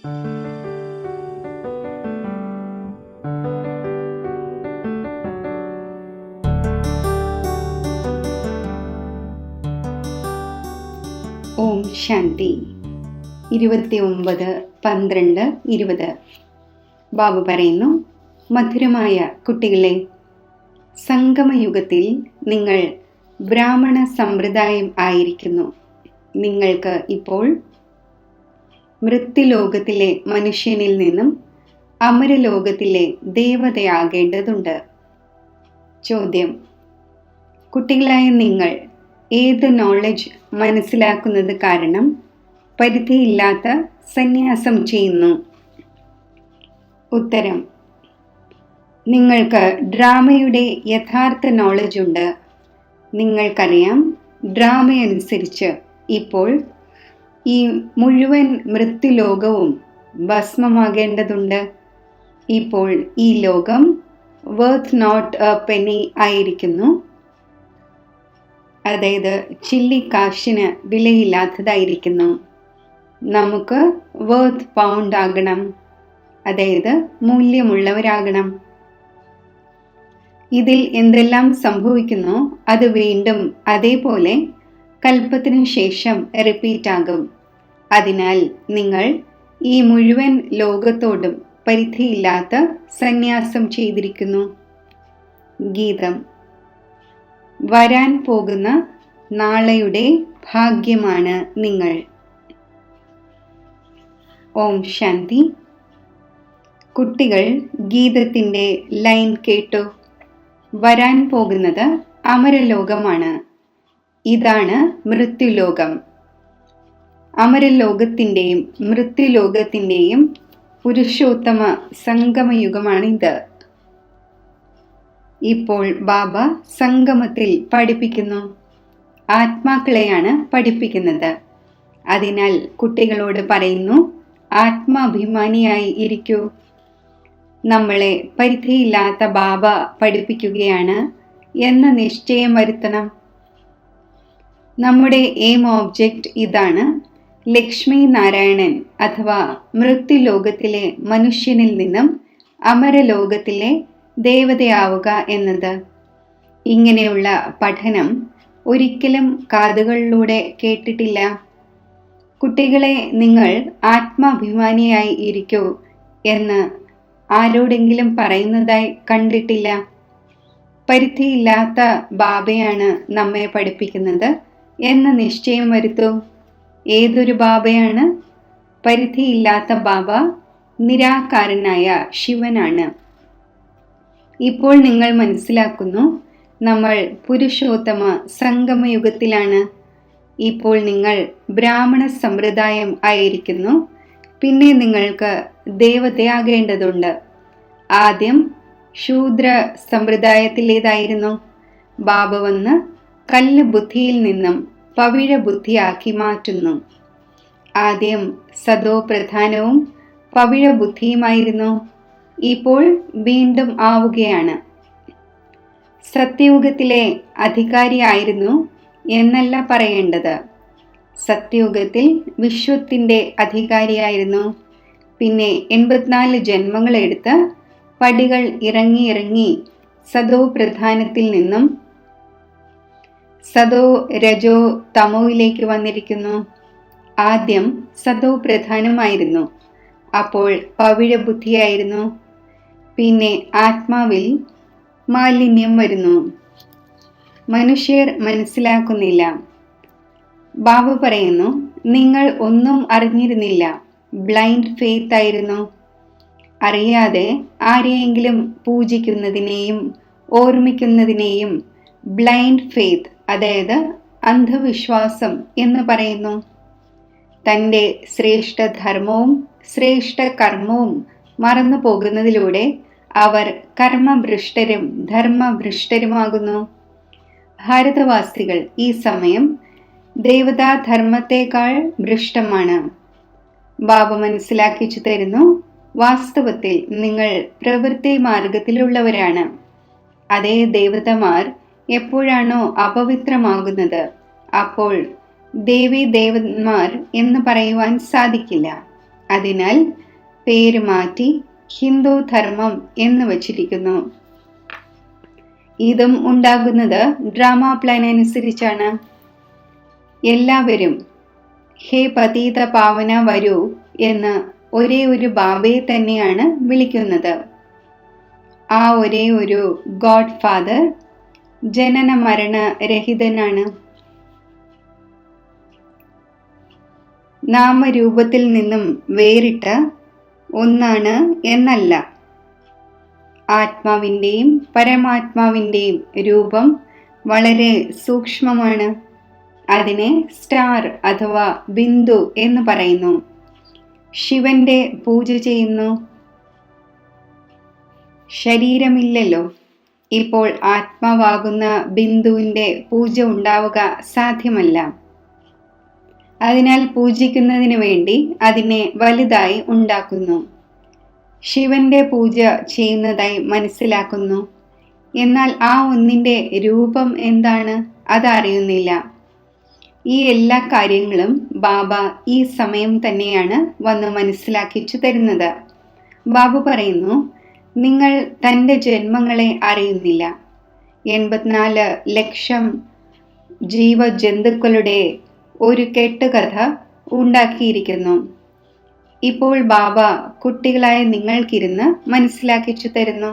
ഓം ശാന്തി. 29/12/20 ബാബു പറയുന്നു, മധുരമായ കുട്ടികളെ, സംഗമയുഗത്തിൽ നിങ്ങൾ ബ്രാഹ്മണ സമ്പ്രദായം ആയിരിക്കുന്നു. നിങ്ങൾക്ക് ഇപ്പോൾ മൃത്യുലോകത്തിലെ മനുഷ്യനിൽ നിന്നും അമരലോകത്തിലെ ദേവതയാകേണ്ടതുണ്ട്. ചോദ്യം: കുട്ടികളായ നിങ്ങൾ ഏത് നോളജ് മനസ്സിലാക്കുന്നത് കാരണം പരിധിയില്ലാത്ത സന്യാസം ചെയ്യുന്നു? ഉത്തരം: നിങ്ങൾക്ക് ഡ്രാമയുടെ യഥാർത്ഥ നോളജ് ഉണ്ട്. നിങ്ങൾക്കറിയാം, ഡ്രാമയനുസരിച്ച് ഇപ്പോൾ ഈ മുഴുവൻ മൃത്യുലോകവും ഭസ്മമാകേണ്ടതുണ്ട്. ഇപ്പോൾ ഈ ലോകം വർത്ത് നോട്ട് എ പെനി ആയിരിക്കുന്നു. അതായത് ചില്ലിക്കാശിന് വിലയില്ലാത്തതായിരിക്കുന്നു. നമുക്ക് വർത്ത് പൗണ്ട് ആകണം, അതായത് മൂല്യമുള്ളവരാകണം. ഇതിൽ എന്തെല്ലാം സംഭവിക്കുന്നോ അത് വീണ്ടും അതേപോലെ കൽപ്പത്തിനു ശേഷം റിപ്പീറ്റ് ആകും. അതിനാൽ നിങ്ങൾ ഈ മുഴുവൻ ലോകത്തോടും പരിധിയില്ലാത്ത സന്യാസം ചെയ്തിരിക്കുന്നു. ഗീതം: വരാൻ പോകുന്ന നാളെയുടെ ഭാഗ്യമാണ് നിങ്ങൾ. ഓം ശാന്തി. കുട്ടികൾ ഗീതത്തിൻ്റെ ലൈൻ കേട്ടു. വരാൻ പോകുന്നത് അമരലോകമാണ്. ഇതാണ് മൃത്യുലോകം. അമരലോകത്തിൻ്റെയും മൃത്യുലോകത്തിൻ്റെയും പുരുഷോത്തമ സംഗമയുഗമാണിത്. ഇപ്പോൾ ബാബ സംഗമത്തിൽ പഠിപ്പിക്കുന്നു. ആത്മാക്കളെയാണ് പഠിപ്പിക്കുന്നത്. അതിനാൽ കുട്ടികളോട് പറയുന്നു, ആത്മാഭിമാനിയായി ഇരിക്കൂ. നമ്മളെ പരിധിയില്ലാത്ത ബാബ പഠിപ്പിക്കുകയാണ് എന്ന നിശ്ചയം വരുത്തണം. നമ്മുടെ എയിം ഓബ്ജക്റ്റ് ഇതാണ്: ലക്ഷ്മി നാരായണൻ അഥവാ മൃത്യുലോകത്തിലെ മനുഷ്യനിൽ നിന്നും അമരലോകത്തിലെ ദേവതയാവുക എന്നത്. ഇങ്ങനെയുള്ള പഠനം ഒരിക്കലും കാതുകളിലൂടെ കേട്ടിട്ടില്ല. കുട്ടികളെ, നിങ്ങൾ ആത്മാഭിമാനിയായി ഇരിക്കൂ എന്ന് ആരോടെങ്കിലും പറയുന്നതായി കണ്ടിട്ടില്ല. പരിധിയില്ലാത്ത ബാബയാണ് നമ്മെ പഠിപ്പിക്കുന്നത് എന്ന നിശ്ചയം വരുത്തൂ. ഏതൊരു ബാബയാണ്? പരിധിയില്ലാത്ത ബാബ നിരാകാരനായ ശിവനാണ്. ഇപ്പോൾ നിങ്ങൾ മനസ്സിലാക്കുന്നു, നമ്മൾ പുരുഷോത്തമ സംഗമയുഗത്തിലാണ്. ഇപ്പോൾ നിങ്ങൾ ബ്രാഹ്മണ സമ്പ്രദായം ആയിരിക്കുന്നു. പിന്നെ നിങ്ങൾക്ക് ദേവതയാകേണ്ടതുണ്ട്. ആദ്യം ശൂദ്ര സമ്പ്രദായത്തിലേതായിരുന്നു. ബാബ വന്ന് കല്ല് ബുദ്ധിയിൽ നിന്നും പവിഴ ബുദ്ധിയാക്കി മാറ്റുന്നു. ആദ്യം സദോ പ്രധാനവും പവിഴ ബുദ്ധിയുമായിരുന്നു. ഇപ്പോൾ വീണ്ടും ആവുകയാണ്. സത്യയുഗത്തിലെ അധികാരിയായിരുന്നു എന്നല്ല പറയേണ്ടത്. സത്യയുഗത്തിൽ വിശ്വത്തിൻ്റെ അധികാരിയായിരുന്നു. പിന്നെ 84 ജന്മങ്ങളെടുത്ത് പടികൾ ഇറങ്ങി സദോ പ്രധാനത്തിൽ നിന്നും സദോ രജോ തമോയിലേക്ക് വന്നിരിക്കുന്നു. ആദ്യം സദോ പ്രധാനമായിരുന്നു. അപ്പോൾ പവിഴ ബുദ്ധിയായിരുന്നു. പിന്നെ ആത്മാവിൽ മാലിന്യം വരുന്നു. മനുഷ്യർ മനസ്സിലാക്കുന്നില്ല. ബാബ പറയുന്നു, നിങ്ങൾ ഒന്നും അറിഞ്ഞിരുന്നില്ല. ബ്ലൈൻഡ് ഫെയ്ത്ത് ആയിരുന്നു. അറിയാതെ ആരെയെങ്കിലും പൂജിക്കുന്നതിനെയും ഓർമ്മിക്കുന്നതിനെയും ബ്ലൈൻഡ് ഫെയ്ത്ത്, അതായത് അന്ധവിശ്വാസം എന്ന് പറയുന്നു. തൻ്റെ ശ്രേഷ്ഠ ധർമ്മവും ശ്രേഷ്ഠ കർമ്മവും മറന്നു പോകുന്നതിലൂടെ അവർ കർമ്മഭ്രഷ്ടരും ധർമ്മഭ്രഷ്ടരുമാകുന്നു. ഭാരതവാസികൾ ഈ സമയം ദേവതാധർമ്മത്തെക്കാൾ ഭ്രഷ്ടമാണ്. ബാബ മനസ്സിലാക്കിച്ചു തരുന്നു, വാസ്തവത്തിൽ നിങ്ങൾ പ്രവൃത്തി മാർഗത്തിലുള്ളവരാണ്. അതേ ദേവതമാർ എപ്പോഴാണോ അപവിത്രമാകുന്നത്, അപ്പോൾ ദേവി ദേവന്മാർ എന്ന് പറയുവാൻ സാധിക്കില്ല. അതിനാൽ പേര് മാറ്റി ഹിന്ദു ധർമ്മം എന്ന് വച്ചിരിക്കുന്നു. ഇതും ഉണ്ടാകുന്നത് ഡ്രാമ പ്ലാൻ അനുസരിച്ചാണ്. എല്ലാവരും ഹേ പതീത പാവന വരൂ എന്ന് ഒരേ ഒരു ബാബയെ തന്നെയാണ് വിളിക്കുന്നത്. ആ ഒരേ ഒരു ഗോഡ് ഫാദർ ജനന മരണ രഹിതനാണ്. നാമരൂപത്തിൽ നിന്നും വേറിട്ട ഒന്നാണ് എന്നല്ല. ആത്മാവിൻ്റെയും പരമാത്മാവിൻ്റെയും രൂപം വളരെ സൂക്ഷ്മമാണ്. അതിനെ സ്റ്റാർ അഥവാ ബിന്ദു എന്ന് പറയുന്നു. ശിവന്റെ പൂജ ചെയ്യുന്നു. ശരീരമില്ലല്ലോ. ഇപ്പോൾ ആത്മാവാകുന്ന ബിന്ദുവിൻ്റെ പൂജ ഉണ്ടാവുക സാധ്യമല്ല. അതിനാൽ പൂജിക്കുന്നതിന് വേണ്ടി അതിനെ വലുതായി ഉണ്ടാക്കുന്നു. ശിവന്റെ പൂജ ചെയ്യുന്നതായി മനസ്സിലാക്കുന്നു. എന്നാൽ ആ ഒന്നിൻ്റെ രൂപം എന്താണ് അതറിയുന്നില്ല. ഈ എല്ലാ കാര്യങ്ങളും ബാബ ഈ സമയം തന്നെയാണ് വന്ന് മനസ്സിലാക്കിച്ചു തരുന്നത്. ബാബ പറയുന്നു, നിങ്ങൾ തൻ്റെ ജന്മങ്ങളെ അറിയുന്നില്ല. 84 ലക്ഷം ജീവജന്തുക്കളുടെ ഒരു കെട്ടുകഥ ഉണ്ടാക്കിയിരിക്കുന്നു. ഇപ്പോൾ ബാബ കുട്ടികളായ നിങ്ങൾക്കിരുന്ന് മനസ്സിലാക്കിച്ചു തരുന്നു.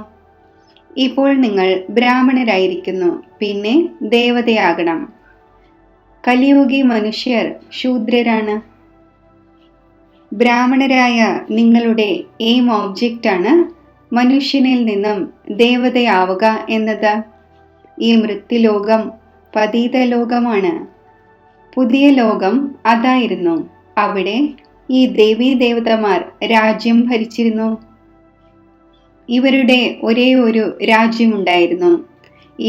ഇപ്പോൾ നിങ്ങൾ ബ്രാഹ്മണരായിരിക്കുന്നു, പിന്നെ ദേവതയാകണം. കലിയുഗി മനുഷ്യർ ശൂദ്രരാണ്. ബ്രാഹ്മണരായ നിങ്ങളുടെ എയിം ഒബ്ജക്റ്റാണ് മനുഷ്യനിൽ നിന്നും ദേവതയാവുക എന്നത്. ഈ മൃത്യുലോകം പതീത ലോകമാണ്. പുതിയ ലോകം അതായിരുന്നു. അവിടെ ഈ ദേവീ ദേവതമാർ രാജ്യം ഭരിച്ചിരുന്നു. ഇവരുടെ ഒരേ ഒരു രാജ്യമുണ്ടായിരുന്നു.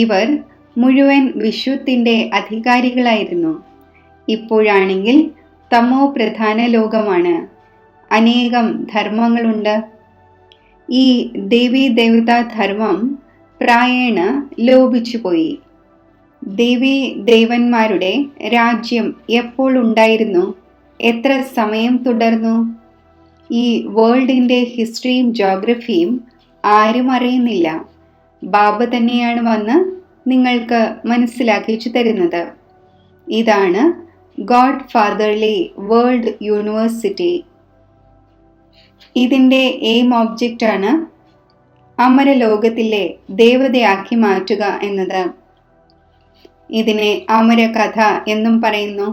ഇവർ മുഴുവൻ വിശ്വത്തിൻ്റെ അധികാരികളായിരുന്നു. ഇപ്പോഴാണെങ്കിൽ തമോ പ്രധാന ലോകമാണ്. അനേകം ധർമ്മങ്ങളുണ്ട്. ഈ ദേവീ ദേവതാ ധർമ്മം പ്രായേണ ലോപിച്ചുപോയി. ദേവീ ദേവന്മാരുടെ രാജ്യം എപ്പോൾ ഉണ്ടായിരുന്നു? എത്ര സമയം തുടർന്നു? ഈ വേൾഡിൻ്റെ ഹിസ്റ്ററിയും ജോഗ്രഫിയും ആരും അറിയുന്നില്ല. ബാബ തന്നെയാണ് വന്ന് നിങ്ങൾക്ക് മനസ്സിലാക്കിച്ചു തരുന്നത്. ഇതാണ് ഗോഡ് ഫാദർലി വേൾഡ് യൂണിവേഴ്സിറ്റി. ഇതിൻ്റെ എയിം ഒബ്ജക്റ്റാണ് അമരലോകത്തിലെ ദേവതയാക്കി മാറ്റുക എന്നത്. ഇതിനെ അമരകഥ എന്നും പറയുന്നു.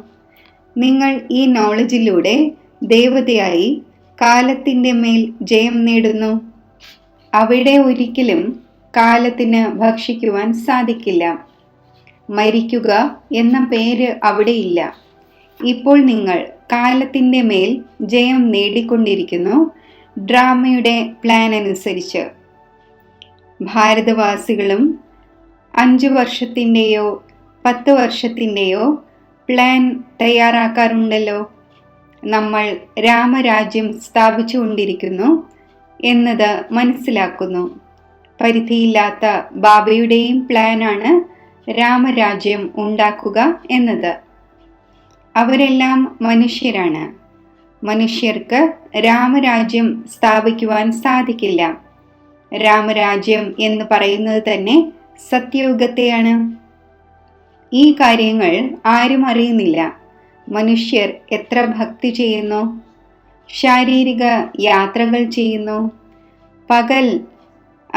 നിങ്ങൾ ഈ നോളജിലൂടെ ദേവതയായി കാലത്തിൻ്റെ മേൽ ജയം നേടുന്നു. അവിടെ ഒരിക്കലും കാലത്തിന് ഭക്ഷിക്കുവാൻ സാധിക്കില്ല. മരിക്കുക എന്ന പേര് അവിടെയില്ല. ഇപ്പോൾ നിങ്ങൾ കാലത്തിൻ്റെ മേൽ ജയം നേടിക്കൊണ്ടിരിക്കുന്നു. ഡ്രാമയുടെ പ്ലാൻ അനുസരിച്ച് ഭാരതവാസികളും 5 വർഷത്തിൻ്റെയോ 10 വർഷത്തിൻ്റെയോ പ്ലാൻ തയ്യാറാക്കാറുണ്ടല്ലോ. നമ്മൾ രാമരാജ്യം സ്ഥാപിച്ചുകൊണ്ടിരിക്കുന്നു എന്നത് മനസ്സിലാക്കുന്നു. പരിധിയില്ലാത്ത ബാബയുടെയും പ്ലാനാണ് രാമരാജ്യം ഉണ്ടാക്കുക എന്നത്. അവരെല്ലാം മനുഷ്യരാണ്. മനുഷ്യർക്ക് രാമരാജ്യം സ്ഥാപിക്കുവാൻ സാധിക്കില്ല. രാമരാജ്യം എന്ന് പറയുന്നത് തന്നെ സത്യയുഗത്തെയാണ്. ഈ കാര്യങ്ങൾ ആരും അറിയുന്നില്ല. മനുഷ്യർ എത്ര ഭക്തി ചെയ്യുന്നു, ശാരീരിക യാത്രകൾ ചെയ്യുന്നു. പകൽ,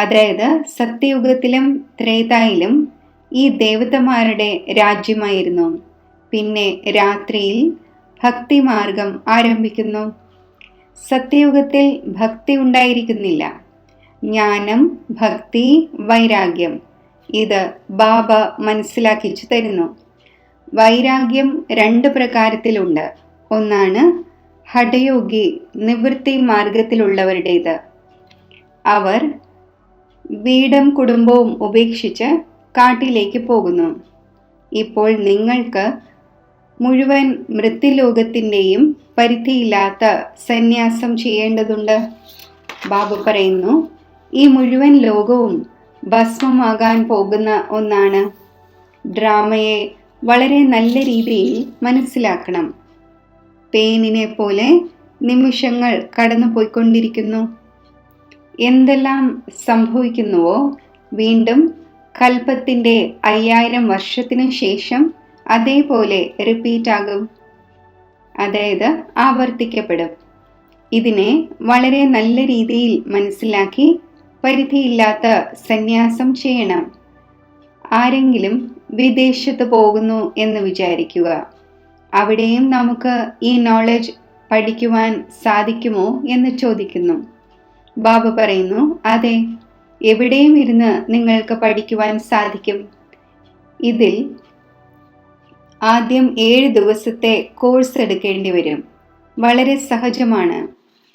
അതായത് സത്യയുഗത്തിലും ത്രേതായിലും ഈ ദേവതമാരുടെ രാജ്യമായിരുന്നു. പിന്നെ രാത്രിയിൽ ഭക്തിമാർഗം ആരംഭിക്കുന്നു. സത്യയുഗത്തിൽ ഭക്തി ഉണ്ടായിരിക്കുന്നില്ല. ജ്ഞാനം, ഭക്തി, വൈരാഗ്യം, ഇത് ബാബ മനസ്സിലാക്കിച്ചു തരുന്നു. വൈരാഗ്യം 2 പ്രകാരത്തിലുണ്ട്. ഒന്നാണ് ഹഠയോഗി നിവൃത്തി മാർഗത്തിലുള്ളവരുടേത്. അവർ വീടും കുടുംബവും ഉപേക്ഷിച്ച് കാട്ടിലേക്ക് പോകുന്നു. ഇപ്പോൾ നിങ്ങൾക്ക് മുഴുവൻ മൃത്യുലോകത്തിൻ്റെയും പരിധിയില്ലാത്ത സന്യാസം ചെയ്യേണ്ടതുണ്ട്. ബാബ പറയുന്നു, ഈ മുഴുവൻ ലോകവും ഭസ്മമാകാൻ പോകുന്ന ഒന്നാണ്. ഡ്രാമയെ വളരെ നല്ല രീതിയിൽ മനസ്സിലാക്കണം. പേനിനെ പോലെ നിമിഷങ്ങൾ കടന്നു പോയിക്കൊണ്ടിരിക്കുന്നു. എന്തെല്ലാം സംഭവിക്കുന്നുവോ വീണ്ടും കൽപ്പത്തിൻ്റെ 5000 വർഷത്തിനു ശേഷം അതേപോലെ റിപ്പീറ്റ് ആകും, അതായത് ആവർത്തിക്കപ്പെടും. ഇതിനെ വളരെ നല്ല രീതിയിൽ മനസ്സിലാക്കി പരിധിയില്ലാത്ത സന്യാസം ചെയ്യണം. ആരെങ്കിലും വിദേശത്ത് പോകുന്നു എന്ന് വിചാരിക്കുക. അവിടെയും നമുക്ക് ഈ നോളജ് പഠിക്കുവാൻ സാധിക്കുമോ എന്ന് ചോദിക്കുന്നു. ബാബ പറയുന്നു, അതെ, എവിടെയും ഇരുന്ന് നിങ്ങൾക്ക് പഠിക്കുവാൻ സാധിക്കും. ഇതിൽ ആദ്യം 7 ദിവസത്തെ കോഴ്സ് എടുക്കേണ്ടി വരും. വളരെ സഹജമാണ്.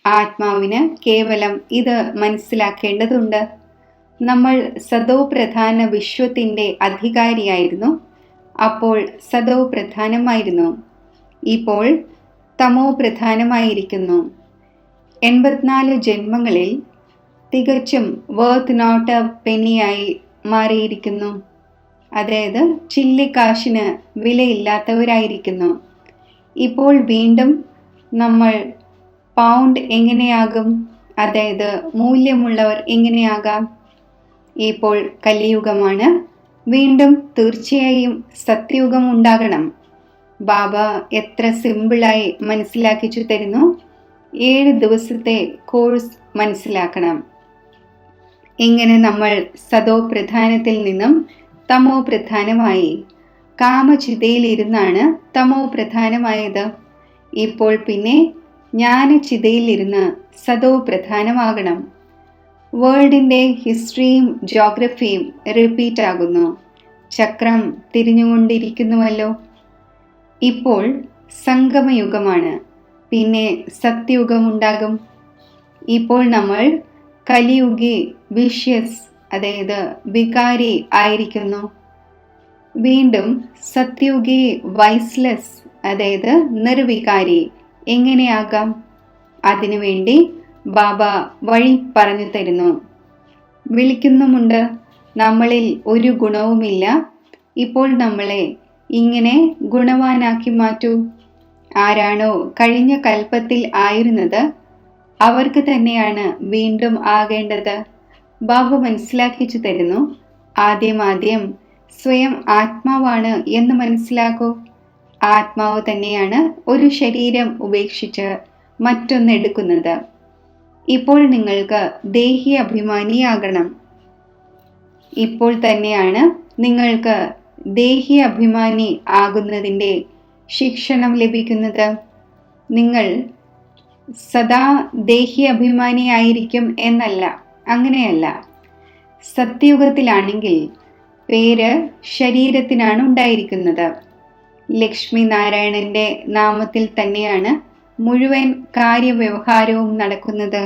ആത്മാവിന് കേവലം ഇത് മനസ്സിലാക്കേണ്ടതുണ്ട്. നമ്മൾ സദോ പ്രധാന വിശ്വത്തിൻ്റെ അധികാരിയായിരുന്നു. അപ്പോൾ സദോ പ്രധാനമായിരുന്നു. ഇപ്പോൾ തമോ പ്രധാനമായിരിക്കുന്നു. 84 ജന്മങ്ങളിൽ തികച്ചും വർത്ത് നോട്ട് എ പെന്നിയായി മാറിയിരിക്കുന്നു. അതായത് ചില്ലിക്കാശിന് വിലയില്ലാത്തവരായിരിക്കുന്നു. ഇപ്പോൾ വീണ്ടും നമ്മൾ പൗണ്ട് എങ്ങനെയാകും, അതായത് മൂല്യമുള്ളവർ എങ്ങനെയാകാം? ഇപ്പോൾ കലിയുഗമാണ്. വീണ്ടും തീർച്ചയായും സത്യയുഗം ഉണ്ടാകണം. ബാബ എത്ര സിമ്പിളായി മനസ്സിലാക്കിച്ചു തരുന്നു. 7 ദിവസത്തെ കോഴ്സ് മനസ്സിലാക്കണം. ഇങ്ങനെ നമ്മൾ സദോ പ്രധാനത്തിൽ നിന്നും തമോ പ്രധാനമായി. കാമചിതയിലിരുന്നാണ് തമോ പ്രധാനമായത്. ഇപ്പോൾ പിന്നെ ജ്ഞാനചിതയിലിരുന്ന് സദോ പ്രധാനമാകണം. വേൾഡിൻ്റെ ഹിസ്റ്ററിയും ജോഗ്രഫിയും റിപ്പീറ്റ് ആകുന്നു. ചക്രം തിരിഞ്ഞുകൊണ്ടിരിക്കുന്നുവല്ലോ. ഇപ്പോൾ സംഗമയുഗമാണ്. പിന്നെ സത്യയുഗമുണ്ടാകും. ഇപ്പോൾ നമ്മൾ കലിയുഗി വിഷ്യസ്, അതായത് വികാരി ആയിരിക്കുന്നു. വീണ്ടും സത്യയുഗി വൈസ്ലെസ്, അതായത് നിർവികാരി എങ്ങനെയാകാം? അതിനുവേണ്ടി ബാബ വഴി പറഞ്ഞു തരുന്നു. വിളിക്കുന്നുമുണ്ട്. നമ്മളിൽ ഒരു ഗുണവുമില്ല. ഇപ്പോൾ നമ്മളെ ഇങ്ങനെ ഗുണവാനാക്കി മാറ്റൂ. ആരാണോ കഴിഞ്ഞ കൽപ്പത്തിൽ ആയിരുന്നത് അവർക്ക് തന്നെയാണ് വീണ്ടും ആകേണ്ടത്. ബാബ മനസ്സിലാക്കിച്ചു തരുന്നു. ആദ്യം സ്വയം ആത്മാവാണ് എന്ന് മനസ്സിലാക്കൂ. ആത്മാവ് തന്നെയാണ് ഒരു ശരീരം ഉപേക്ഷിച്ച് മറ്റൊന്നെടുക്കുന്നത്. ഇപ്പോൾ നിങ്ങൾക്ക് ദേഹി അഭിമാനിയാകണം. ഇപ്പോൾ തന്നെയാണ് നിങ്ങൾക്ക് ദേഹി അഭിമാനി ആകുന്നതിൻ്റെ ശിക്ഷണം ലഭിക്കുന്നത്. നിങ്ങൾ സദാ ദേഹി അഭിമാനിയായിരിക്കും എന്നല്ല, അങ്ങനെയല്ല. സത്യയുഗത്തിലാണെങ്കിൽ പേര് ശരീരത്തിനാണ് ഉണ്ടായിരിക്കുന്നത്. ലക്ഷ്മി നാരായണന്റെ നാമത്തിൽ തന്നെയാണ് മുഴുവൻ കാര്യവ്യവഹാരവും നടക്കുന്നത്.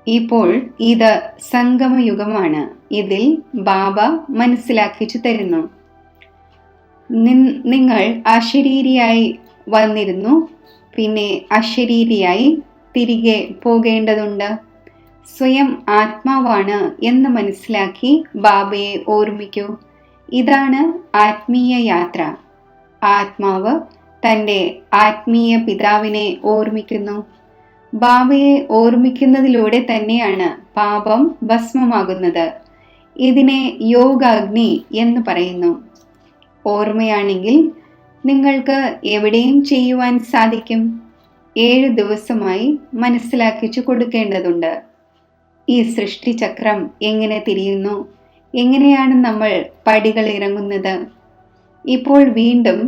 ഇപ്പോൾ ഇത് സംഗമയുഗമാണ്. ഇതിൽ ബാബ മനസ്സിലാക്കിച്ചു തരുന്നു. നിങ്ങൾ അശരീരിയായി വന്നിരുന്നു, പിന്നെ അശരീരിയായി തിരികെ പോകേണ്ടതുണ്ട്. സ്വയം ആത്മാവാണ് എന്ന് മനസ്സിലാക്കി ബാബയെ ഓർമ്മിക്കൂ. ഇതാണ് ആത്മീയ യാത്ര. ആത്മാവ് തൻ്റെ ആത്മീയ പിതാവിനെ ഓർമ്മിക്കുന്നു. ബാബയെ ഓർമ്മിക്കുന്നതിലൂടെ തന്നെയാണ് പാപം ഭസ്മമാകുന്നത്. ഇതിനെ യോഗാഗ്നി എന്ന് പറയുന്നു. ഓർമ്മയാണെങ്കിൽ നിങ്ങൾക്ക് എവിടെയും ചെയ്യുവാൻ സാധിക്കും. 7 ദിവസമായി മനസ്സിലാക്കിച്ചു കൊടുക്കേണ്ടതുണ്ട്. ഈ സൃഷ്ടിചക്രം എങ്ങനെ തിരിയുന്നു, എങ്ങനെയാണ് നമ്മൾ പടികൾ ഇറങ്ങുന്നത്. ഇപ്പോൾ വീണ്ടും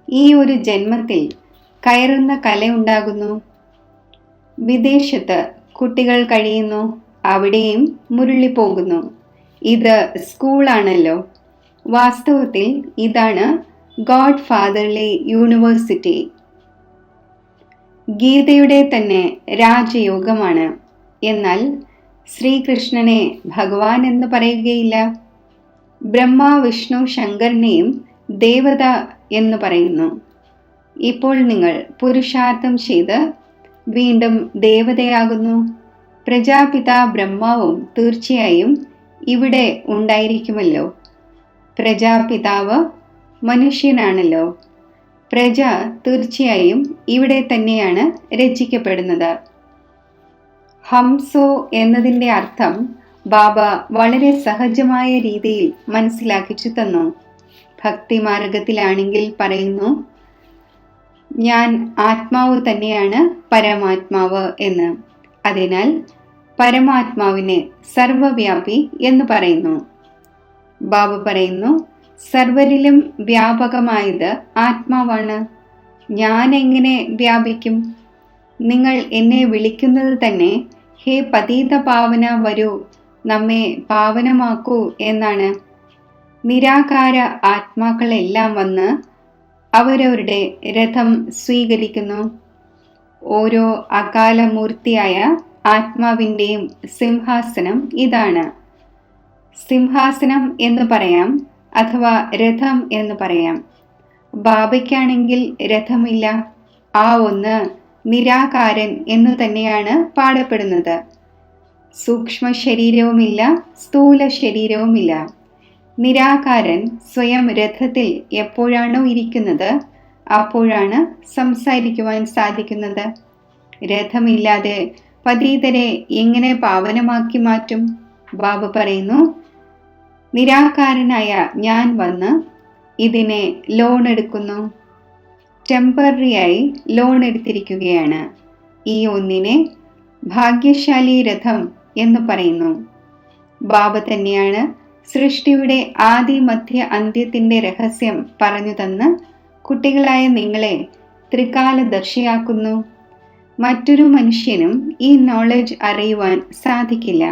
ഈ ഒരു ജന്മത്തിൽ കയറുന്ന കലയുണ്ടാകുന്നു. വിദേശത്ത് കുട്ടികൾ കഴിയുന്നു, അവിടെയും മുരളിപ്പോകുന്നു. ഇത് സ്കൂളാണല്ലോ. വാസ്തവത്തിൽ ഇതാണ് ഗോഡ് ഫാദർലി യൂണിവേഴ്സിറ്റി. ഗീതയുടെ തന്നെ രാജയോഗമാണ്. എന്നാൽ ശ്രീകൃഷ്ണനെ ഭഗവാൻ എന്ന് പറയുകയില്ല. ബ്രഹ്മ വിഷ്ണു ശങ്കരനെയും ദേവത എന്ന് പറയുന്നു. ഇപ്പോൾ നിങ്ങൾ പുരുഷാർത്ഥം ചെയ്ത് വീണ്ടും ദേവതയാകുന്നു. പ്രജാപിത ബ്രഹ്മാവും തീർച്ചയായും ഇവിടെ ഉണ്ടായിരിക്കുമല്ലോ. പ്രജാപിതാവ് മനുഷ്യനാണല്ലോ. പ്രജ തീർച്ചയായും ഇവിടെ തന്നെയാണ് രചിക്കപ്പെടുന്നത്. ഹംസോ എന്നതിൻ്റെ അർത്ഥം ബാബ വളരെ സഹജമായ രീതിയിൽ മനസ്സിലാക്കിച്ചു തന്നു. ഭക്തിമാർഗത്തിലാണെങ്കിൽ പറയുന്നു, ഞാൻ ആത്മാവ് തന്നെയാണ് പരമാത്മാവ് എന്ന്. അതിനാൽ പരമാത്മാവിനെ സർവവ്യാപി എന്ന് പറയുന്നു. ബാബ പറയുന്നു, സർവരിലും വ്യാപകമായത് ആത്മാവാണ്. ഞാൻ എങ്ങനെ വ്യാപിക്കും? നിങ്ങൾ എന്നെ വിളിക്കുന്നത് തന്നെ ഹേ പതീത പാവന വരൂ, നമ്മെ പാവനമാക്കൂ എന്നാണ്. നിരാകാര ആത്മാക്കളെല്ലാം വന്ന് അവരവരുടെ രഥം സ്വീകരിക്കുന്നു. ഓരോ അകാലമൂർത്തിയായ ആത്മാവിൻ്റെയും സിംഹാസനം ഇതാണ്. സിംഹാസനം എന്ന് പറയാം, അഥവാ രഥം എന്ന് പറയാം. ബാബയ്ക്കാണെങ്കിൽ രഥമില്ല. ആ ഒന്ന് നിരാകാരൻ എന്നു തന്നെയാണ് പാടപ്പെടുന്നത്. സൂക്ഷ്മ ശരീരവുമില്ല, സ്ഥൂല ശരീരവുമില്ല. നിരാകാരൻ സ്വയം രഥത്തിൽ എപ്പോഴാണോ ഇരിക്കുന്നത് അപ്പോഴാണ് സംസാരിക്കുവാൻ സാധിക്കുന്നത്. രഥമില്ലാതെ പതീതരെ എങ്ങനെ പാവനമാക്കി മാറ്റും? ബാബ പറയുന്നു, നിരാകാരനായ ഞാൻ വന്ന് ഇതിനെ ലോൺ എടുക്കുന്നു. ടെമ്പററിയായി ലോൺ എടുത്തിരിക്കുകയാണ്. ഈ ഒന്നിനെ ഭാഗ്യശാലി രഥം എന്ന് പറയുന്നു. ബാബ തന്നെയാണ് സൃഷ്ടിയുടെ ആദി മധ്യ അന്ത്യത്തിൻ്റെ രഹസ്യം പറഞ്ഞു തന്ന് കുട്ടികളായ നിങ്ങളെ ത്രികാലദർശിയാക്കുന്നു. മറ്റൊരു മനുഷ്യനും ഈ നോളജ് അറിയുവാൻ സാധിക്കില്ല.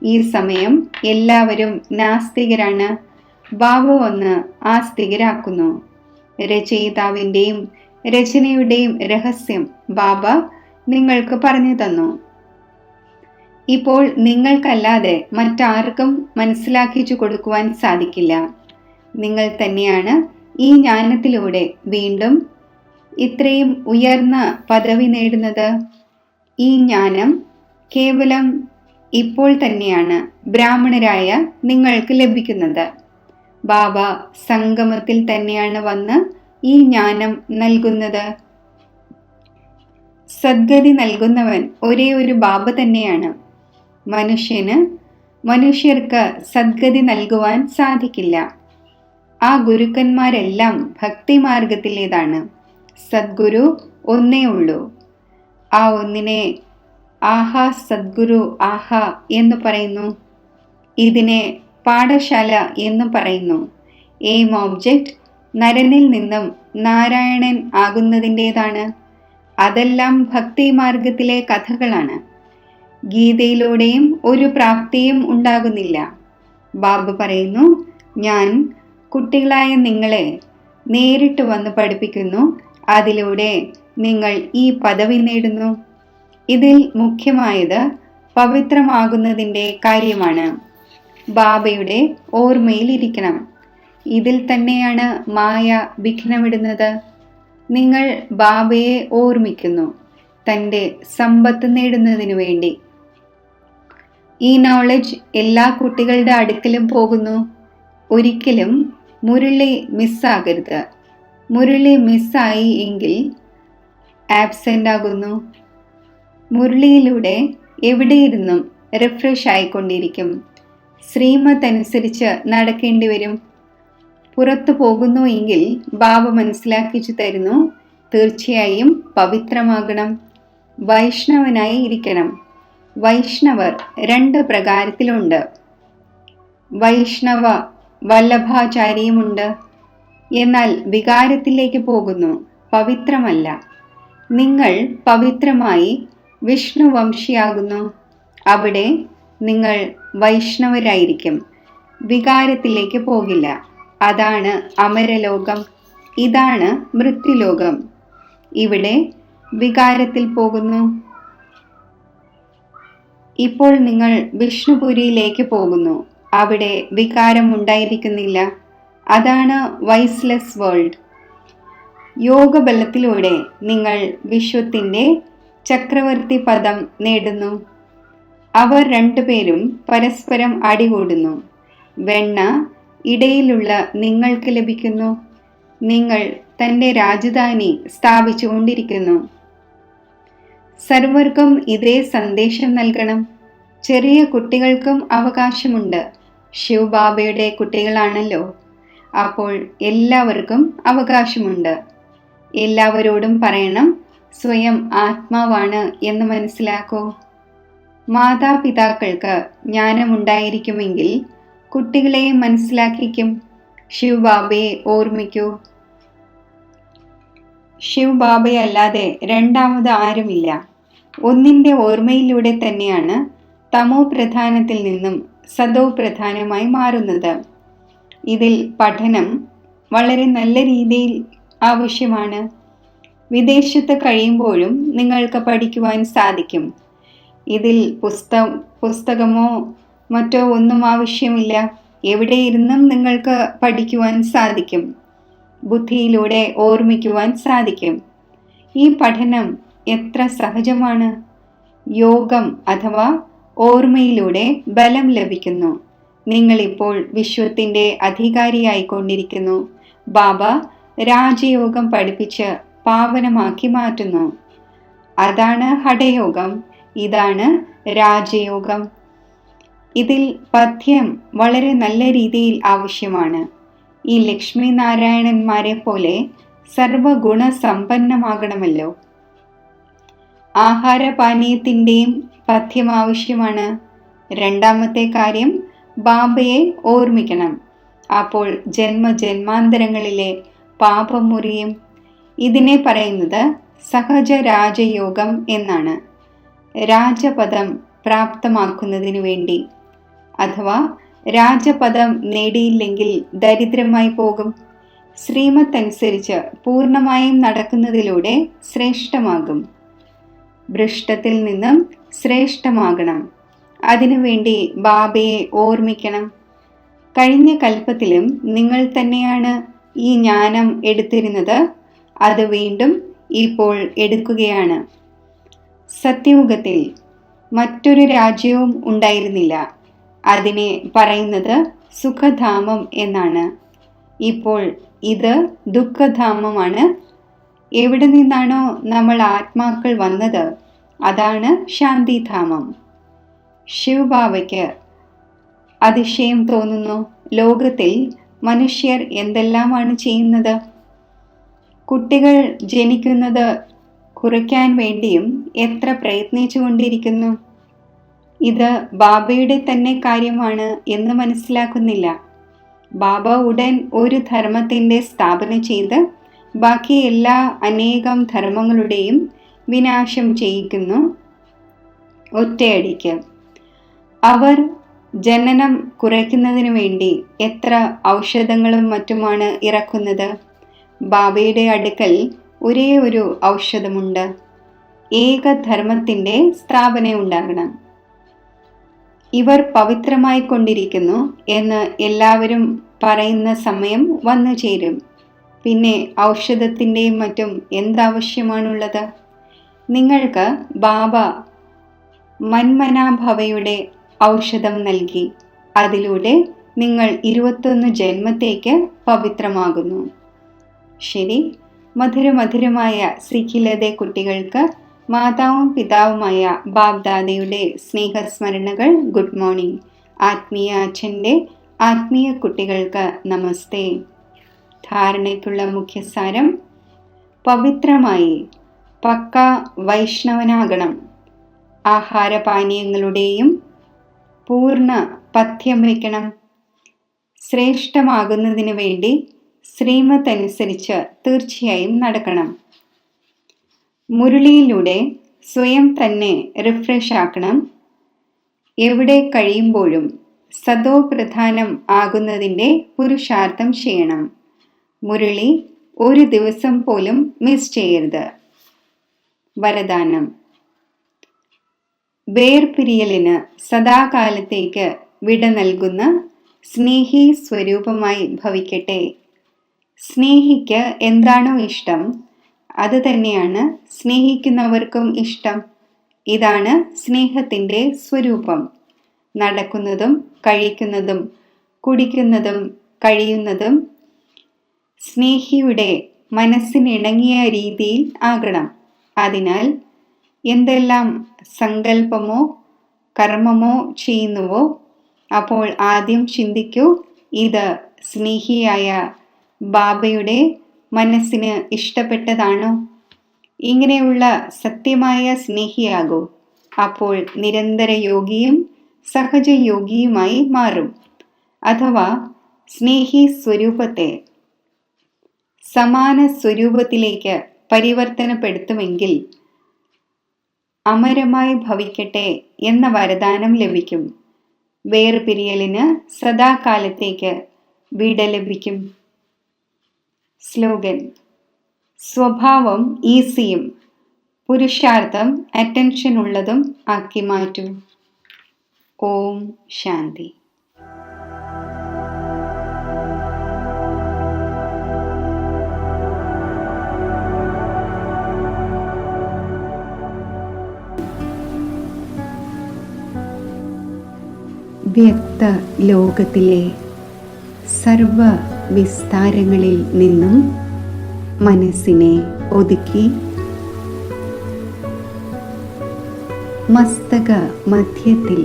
ഈ സമയം എല്ലാവരും നാസ്തികരാണ്. ബാബ വന്ന് ആസ്തികരാക്കുന്നു. രചയിതാവിൻ്റെയും രചനയുടെയും രഹസ്യം ബാബ നിങ്ങൾക്ക് പറഞ്ഞു തന്നു. ഇപ്പോൾ നിങ്ങൾക്കല്ലാതെ മറ്റാർക്കും മനസ്സിലാക്കിച്ചു കൊടുക്കുവാൻ സാധിക്കില്ല. നിങ്ങൾ തന്നെയാണ് ഈ ജ്ഞാനത്തിലൂടെ വീണ്ടും ഇത്രയും ഉയർന്ന പദവി നേടുന്നത്. ഈ ജ്ഞാനം കേവലം ഇപ്പോൾ തന്നെയാണ് ബ്രാഹ്മണരായ നിങ്ങൾക്ക് ലഭിക്കുന്നത്. ബാബ സംഗമത്തിൽ തന്നെയാണ് വന്ന് ഈ ജ്ഞാനം നൽകുന്നത്. സദ്ഗതി നൽകുന്നവൻ ഒരേ ഒരു ബാബ തന്നെയാണ്. മനുഷ്യർക്ക് സദ്ഗതി നൽകുവാൻ സാധിക്കില്ല. ആ ഗുരുക്കന്മാരെല്ലാം ഭക്തിമാർഗത്തിലേതാണ്. സദ്ഗുരു ഒന്നേ ഉള്ളൂ. ആ ഒന്നിനെ ആഹാ സദ്ഗുരു ആഹാ എന്ന് പറയുന്നു. ഇതിനെ പാഠശാല എന്ന് പറയുന്നു. എയിം ഓബ്ജക്റ്റ് നരനിൽ നിന്നും നാരായണൻ ആകുന്നതിൻ്റെതാണ്. അതെല്ലാം ഭക്തിമാർഗത്തിലെ കഥകളാണ്. ഗീതയിലൂടെയും ഒരു പ്രാപ്തിയും ഉണ്ടാകുന്നില്ല. ബാബ പറയുന്നു, ഞാൻ കുട്ടികളായ നിങ്ങളെ നേരിട്ട് വന്ന് പഠിപ്പിക്കുന്നു. അതിലൂടെ നിങ്ങൾ ഈ പദവി നേടുന്നു. ഇതിൽ മുഖ്യമായത് പവിത്രമാകുന്നതിൻ്റെ കാര്യമാണ്. ബാബയുടെ ഓർമ്മയിലിരിക്കണം. ഇതിൽ തന്നെയാണ് മായ വിഘ്നമിടുന്നത്. നിങ്ങൾ ബാബയെ ഓർമ്മിക്കുന്നു തൻ്റെ സമ്പത്ത് നേടുന്നതിനു വേണ്ടി. ഈ നോളജ് എല്ലാ കുട്ടികളുടെ അടുക്കലും പോകുന്നു. ഒരിക്കലും മുരളി മിസ്സാകരുത്. മുരളി മിസ്സായി എങ്കിൽ ആബ്സെൻ്റ് ആകുന്നു. മുരളിയിലൂടെ എവിടെയിരുന്നും റിഫ്രഷ് ആയിക്കൊണ്ടിരിക്കും. ശ്രീമത്ത് അനുസരിച്ച് നടക്കേണ്ടി വരും. പുറത്തു പോകുന്നു എങ്കിൽ ബാബ മനസ്സിലാക്കിച്ചു തരുന്നു, തീർച്ചയായും പവിത്രമാകണം, വൈഷ്ണവനായി ഇരിക്കണം. വൈഷ്ണവർ 2 പ്രകാരത്തിലുണ്ട്. വൈഷ്ണവ വല്ലഭാചാര്യമുണ്ട്. എന്നാൽ വികാരത്തിലേക്ക് പോകുന്നു, പവിത്രമല്ല. നിങ്ങൾ പവിത്രമായി വിഷ്ണുവംശിയാകുന്നു. അവിടെ നിങ്ങൾ വൈഷ്ണവരായിരിക്കും. വികാരത്തിലേക്ക് പോകില്ല. അതാണ് അമരലോകം. ഇതാണ് മൃത്യുലോകം. ഇവിടെ വികാരത്തിൽ പോകുന്നു. ഇപ്പോൾ നിങ്ങൾ വിഷ്ണുപുരിയിലേക്ക് പോകുന്നു. അവിടെ വികാരം ഉണ്ടായിരിക്കുന്നില്ല. അതാണ് വൈസ്ലെസ് വേൾഡ്. യോഗബലത്തിലൂടെ നിങ്ങൾ വിശ്വത്തിൻ്റെ ചക്രവർത്തി പദം നേടുന്നു. അവർ 2 പേരും പരസ്പരം അടികൂടുന്നു. വെണ്ണ ഇടയിലുള്ള നിങ്ങൾക്ക് ലഭിക്കുന്നു. നിങ്ങൾ തന്റെ രാജധാനി സ്ഥാപിച്ചുകൊണ്ടിരിക്കുന്നു. സർവർക്കും ഇതേ സന്ദേശം നൽകണം. ചെറിയ കുട്ടികൾക്കും അവകാശമുണ്ട്. ശിവബാബയുടെ കുട്ടികളാണല്ലോ. അപ്പോൾ എല്ലാവർക്കും അവകാശമുണ്ട്. എല്ലാവരോടും പറയണം, സ്വയം ആത്മാവാണ് എന്ന് മനസ്സിലാക്കൂ. മാതാപിതാക്കൾക്ക് ജ്ഞാനമുണ്ടായിരിക്കുമെങ്കിൽ കുട്ടികളെ മനസ്സിലാക്കിക്കും. ശിവബാബയെ ഓർമ്മിക്കൂ. ശിവബാബയല്ലാതെ രണ്ടാമത് ആരുമില്ല. ഒന്നിന്റെ ഓർമ്മയിലൂടെ തന്നെയാണ് തമോ പ്രധാനത്തിൽ നിന്നും സതോ പ്രധാനമായി മാറുന്നത്. ഇതിൽ പഠനം വളരെ നല്ല രീതിയിൽ ആവശ്യമാണ്. വിദേശത്ത് കഴിയുമ്പോഴും നിങ്ങൾക്ക് പഠിക്കുവാൻ സാധിക്കും. ഇതിൽ പുസ്തകമോ മറ്റോ ഒന്നും ആവശ്യമില്ല. എവിടെയിരുന്നും നിങ്ങൾക്ക് പഠിക്കുവാൻ സാധിക്കും. ബുദ്ധിയിലൂടെ ഓർമ്മിക്കുവാൻ സാധിക്കും. ഈ പഠനം എത്ര സഹജമാണ്. യോഗം അഥവാ ഓർമ്മയിലൂടെ ബലം ലഭിക്കുന്നു. നിങ്ങളിപ്പോൾ വിശ്വത്തിന്റെ അധികാരിയായിക്കൊണ്ടിരിക്കുന്നു. ബാബ രാജയോഗം പഠിപ്പിച്ച് പാവനമാക്കി മാറ്റുന്നു. അതാണ് ഹഠയോഗം. ഇതാണ് രാജയോഗം. ഇതിൽ പഥ്യം വളരെ നല്ല രീതിയിൽ ആവശ്യമാണ്. ഈ ലക്ഷ്മി നാരായണന്മാരെ പോലെ സർവഗുണ സമ്പന്നമാകണമല്ലോ. ആഹാരപാനീയത്തിൻ്റെയും പഥ്യം ആവശ്യമാണ്. രണ്ടാമത്തെ കാര്യം, ബാബയെ ഓർമ്മിക്കണം. അപ്പോൾ ജന്മജന്മാന്തരങ്ങളിലെ പാപം മുറിയും. ഇതിനെ പറയുന്നത് സഹജ രാജയോഗം എന്നാണ്. രാജപദം പ്രാപ്തമാക്കുന്നതിനു വേണ്ടി, അഥവാ രാജപദം നേടിയില്ലെങ്കിൽ ദരിദ്രമായി പോകും. ശ്രീമത്തനുസരിച്ച് പൂർണ്ണമായും നടക്കുന്നതിലൂടെ ശ്രേഷ്ഠമാകും. ഭ്രഷ്ടത്തിൽ നിന്നും ശ്രേഷ്ഠമാകണം. അതിനുവേണ്ടി ബാബയെ ഓർമ്മിക്കണം. കഴിഞ്ഞ കൽപ്പത്തിലും നിങ്ങൾ തന്നെയാണ് ഈ ജ്ഞാനം എടുത്തിരുന്നത്. അത് വീണ്ടും ഇപ്പോൾ എടുക്കുകയാണ്. സത്യയുഗത്തിൽ മറ്റൊരു രാജ്യവും ഉണ്ടായിരുന്നില്ല. അതിനെ പറയുന്നത് സുഖധാമം എന്നാണ്. ഇപ്പോൾ ഇത് ദുഃഖധാമമാണ്. എവിടെ നിന്നാണോ നമ്മൾ ആത്മാക്കൾ വന്നത്, അതാണ് ശാന്തിധാമം. ശിവബാബയ്ക്ക് അതിശയം തോന്നുന്നു. ലോകത്തിൽ മനുഷ്യർ എന്തെല്ലാമാണ് ചെയ്യുന്നത്. കുട്ടികൾ ജനിക്കുന്നത് കുറയ്ക്കാൻ വേണ്ടിയും എത്ര പ്രയത്നിച്ചുകൊണ്ടിരിക്കുന്നു. ഇത് ബാബയുടെ തന്നെ കാര്യമാണ് എന്ന് മനസ്സിലാക്കുന്നില്ല. ബാബ ഉടൻ ഒരു ധർമ്മത്തിന്റെ സ്ഥാപന ചെയ്ത് ബാക്കി എല്ലാ അനേകം ധർമ്മങ്ങളുടെയും വിനാശം ചെയ്യിക്കുന്നു ഒറ്റയടിക്ക്. അവർ ജനനം കുറയ്ക്കുന്നതിനു വേണ്ടി എത്ര ഔഷധങ്ങളും മറ്റുമാണ് ഇറക്കുന്നത്. ബാബയുടെ അടുക്കൽ ഒരേ ഒരു ഔഷധമുണ്ട്. ഏകധർമ്മത്തിന്റെ സ്ഥാപന ഉണ്ടാകണം. ഇവർ പവിത്രമായി കൊണ്ടിരിക്കുന്നു എന്ന് എല്ലാവരും പറയുന്ന സമയം വന്നു ചേരും. പിന്നെ ഔഷധത്തിൻ്റെയും മറ്റും എന്താവശ്യമാണുള്ളത്? നിങ്ങൾക്ക് ബാബ മന്മനാഭവയുടെ ഔഷധം നൽകി. അതിലൂടെ നിങ്ങൾ 21 ജന്മത്തേക്ക് പവിത്രമാകുന്നു. ശരി, മധുരമധുരമായ ശ്രീഖിലതെ കുട്ടികൾക്ക് മാതാവും പിതാവുമായ ബാബ്ദാദയുടെ സ്നേഹസ്മരണകൾ. Good morning. ആത്മീയ അച്ഛൻ്റെ ആത്മീയ കുട്ടികൾക്ക് നമസ്തേ. ധാരണയ്ക്കുള്ള മുഖ്യസാരം: പവിത്രമായി പക്ക വൈഷ്ണവനാകണം. ആഹാരപാനീയങ്ങളുടെയും പൂർണ്ണ പഥ്യം വയ്ക്കണം. ശ്രേഷ്ഠമാകുന്നതിന് വേണ്ടി ശ്രീമത്ത് അനുസരിച്ച് തീർച്ചയായും നടക്കണം. മുരളിയിലൂടെ സ്വയം തന്നെ റിഫ്രഷ് ആക്കണം. എവിടെ കഴിയുമ്പോഴും സതോ പ്രധാനം ആകുന്നതിൻ്റെ പുരുഷാർത്ഥം ചെയ്യണം. മുരളി ഒരു ദിവസം പോലും മിസ് ചെയ്യരുത്. വരദാനം: വേർപിരിയലിന് സദാകാലത്തേക്ക് വിട നൽകുന്ന സ്നേഹി സ്വരൂപമായി ഭവിക്കട്ടെ. സ്നേഹിക്ക് എന്താണോ ഇഷ്ടം അത് തന്നെയാണ് സ്നേഹിക്കുന്നവർക്കും ഇഷ്ടം. ഇതാണ് സ്നേഹത്തിൻ്റെ സ്വരൂപം. നടക്കുന്നതും കഴിക്കുന്നതും കുടിക്കുന്നതും കഴിയുന്നതും സ്നേഹിയുടെ മനസ്സിനിണങ്ങിയ രീതിയിൽ ആകണം. അതിനാൽ എന്തെല്ലാം സങ്കല്പമോ കർമ്മമോ ചെയ്യുന്നുവോ അപ്പോൾ ആദ്യം ചിന്തിക്കൂ, ഇത് സ്നേഹിയായ ബാബയുടെ മനസ്സിന് ഇഷ്ടപ്പെട്ടതാണോ? ഇങ്ങനെയുള്ള സത്യമായ സ്നേഹിയാകൂ. അപ്പോൾ നിരന്തര യോഗിയും സഹജയോഗിയുമായി മാറും. അഥവാ സ്നേഹി സ്വരൂപത്തെ സമാന സ്വരൂപത്തിലേക്ക് പരിവർത്തനപ്പെടുത്തുമെങ്കിൽ അമരമായി ഭവിക്കട്ടെ എന്ന വരദാനം ലഭിക്കും. വേർപിരിയലിന് സദാകാലത്തേക്ക് വിട ലഭിക്കും. സ്ലോഗൻ: സ്വഭാവം ഈസിയും പുരുഷാർത്ഥം അറ്റൻഷൻ ഉള്ളതും ആക്കി മാറ്റൂ. ഓം ശാന്തി. വ്യക്ത ലോകത്തിലെ സർവ വിസ്താരങ്ങളിൽ നിന്നും മനസ്സിനെ ഒതുക്കി മസ്തക മധ്യത്തിൽ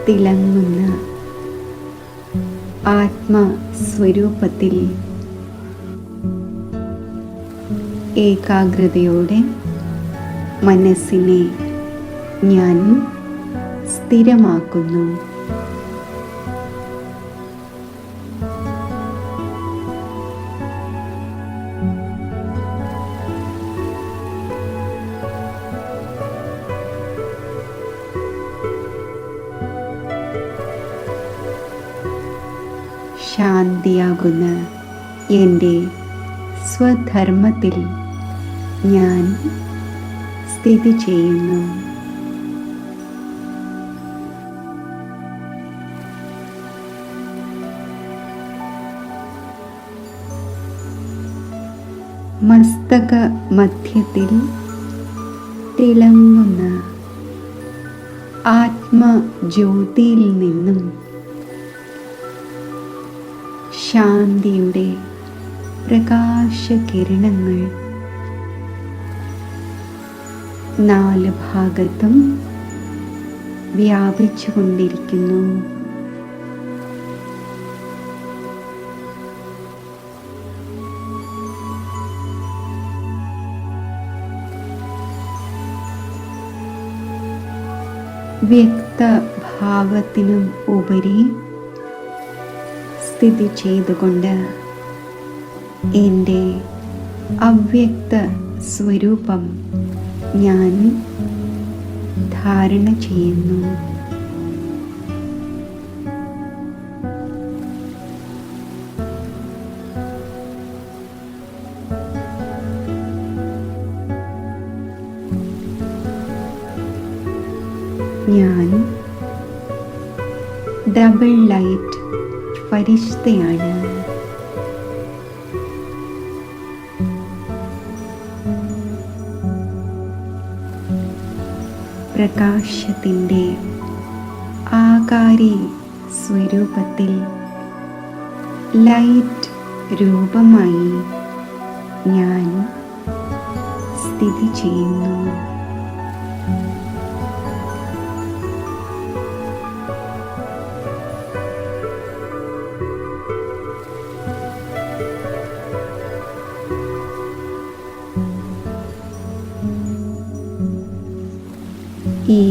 തിളങ്ങുന്ന ആത്മസ്വരൂപത്തിൽ ഏകാഗ്രതയോടെ മനസ്സിനെ ഞാൻ സ്ഥിരമാക്കുന്നു. ശാന്തിയാകുന്ന എൻ്റെ സ്വധർമ്മത്തിൽ ഞാൻ സ്ഥിതി ചെയ്യുന്നു. മസ്തക മധ്യത്തിൽ തിളങ്ങുന്ന ആത്മജ്യോതിയിൽ നിന്നും ശാന്തിയുടെ പ്രകാശകിരണങ്ങൾ നാല് ഭാഗത്തും വ്യാപിച്ചുകൊണ്ടിരിക്കുന്നു. വ്യക്തഭാവത്തിനും ഉപരി സ്ഥിതി ചെയ്തുകൊണ്ട് എൻ്റെ അവ്യക്ത സ്വരൂപം ഞാൻ ധാരണ ചെയ്യുന്നു. ഞാൻ ഡബിൾ ലൈറ്റ് ഫരിഷ്തയാണ്. പ്രകാശത്തിൻ്റെ ആകാരി സ്വരൂപത്തിൽ ലൈറ്റ് രൂപമായി ഞാൻ സ്ഥിതി ചെയ്യുന്നു. ഈ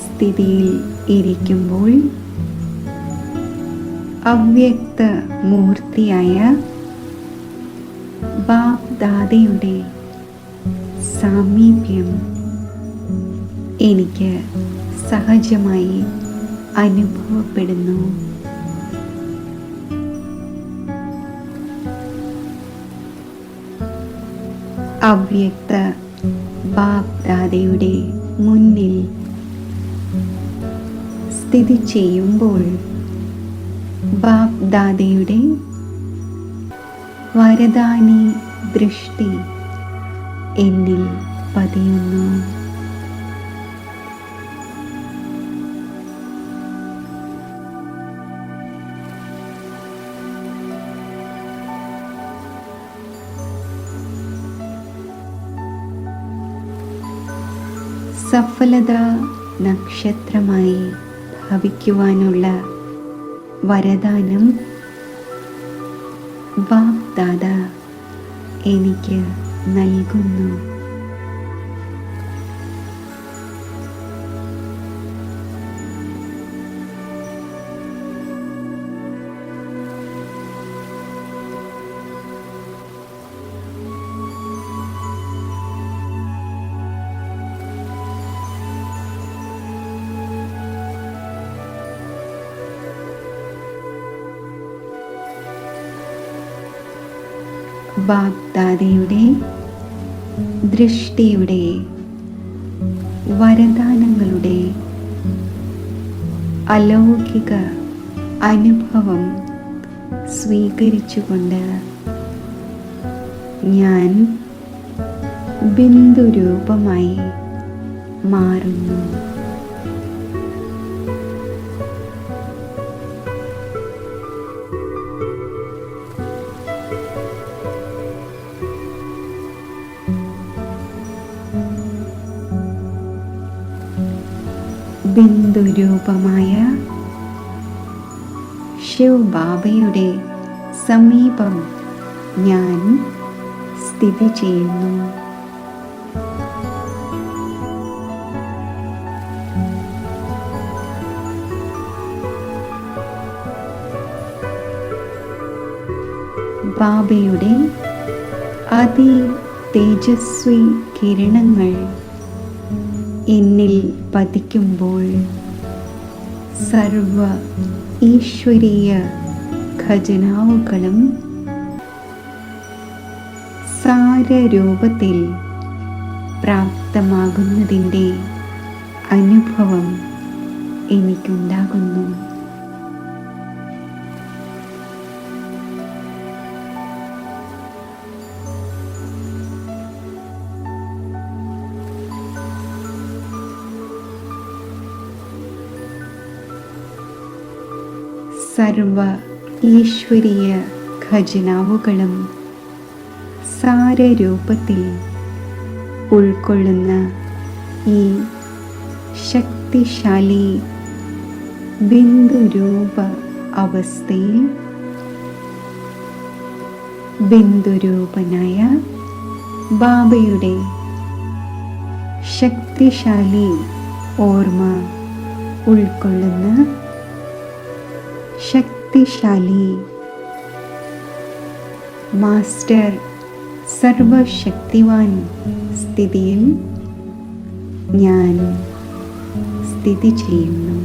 സ്ഥിതിയിൽ ഇരിക്കുമ്പോൾ അവ്യക്ത മൂർത്തിയായ ബാപ് ദാദയുടെ സാമീപ്യം എനിക്ക് സഹജമായി അനുഭവപ്പെടുന്നു. അവ്യക്ത ബാപ് ദാദയുടെ മുന്നിൽ സ്ഥിതി ചെയ്യുമ്പോൾ ബാപ് ദാദയുടെ വരദാനി ദൃഷ്ടി എന്നിൽ പതിയുന്നു. സഫലത നക്ഷത്രമായി ഭവിക്കുവാനുള്ള വരദാനം വാഗ്ദാത എനിക്ക് നൽകുന്നു. വാഗ്ദാതയുടെ ദൃഷ്ടിയുടെ വരദാനങ്ങളുടെ അലൗകിക അനുഭവം സ്വീകരിച്ചുകൊണ്ട് ഞാൻ ബിന്ദുരൂപമായി മാറുന്നു. ബിന്ദുരൂപമായ ശിവ് ബാബയുടെ സമീപം ഞാൻ സ്ഥിതി ചെയ്യുന്നു. ബാബയുടെ അതി തേജസ്വി കിരണങ്ങൾ എന്നിൽ പതിക്കുമ്പോൾ സർവ ഈശ്വരീയ ഖജനാവുകളും സാരരൂപത്തിൽ പ്രാപ്തമാകുന്നതിൻ്റെ അനുഭവം എനിക്കുണ്ടാകുന്നു. സർവ ഈശ്വരീയ ഖജനാവുകളും സാരരൂപത്തിൽ ഉൾക്കൊള്ളുന്ന ഈ ശക്തിശാലി ബിന്ദുരൂപ അവസ്ഥയിൽ ബിന്ദുരൂപനായ ബാബയുടെ ശക്തിശാലി ഓർമ്മ ഉൾക്കൊള്ളുന്ന ശക്തിശാലി മാസ്റ്റർ സർവശക്തിവാൻ സ്ഥിതിയിൽ ഞാൻ സ്ഥിതി ചെയ്യുന്നു.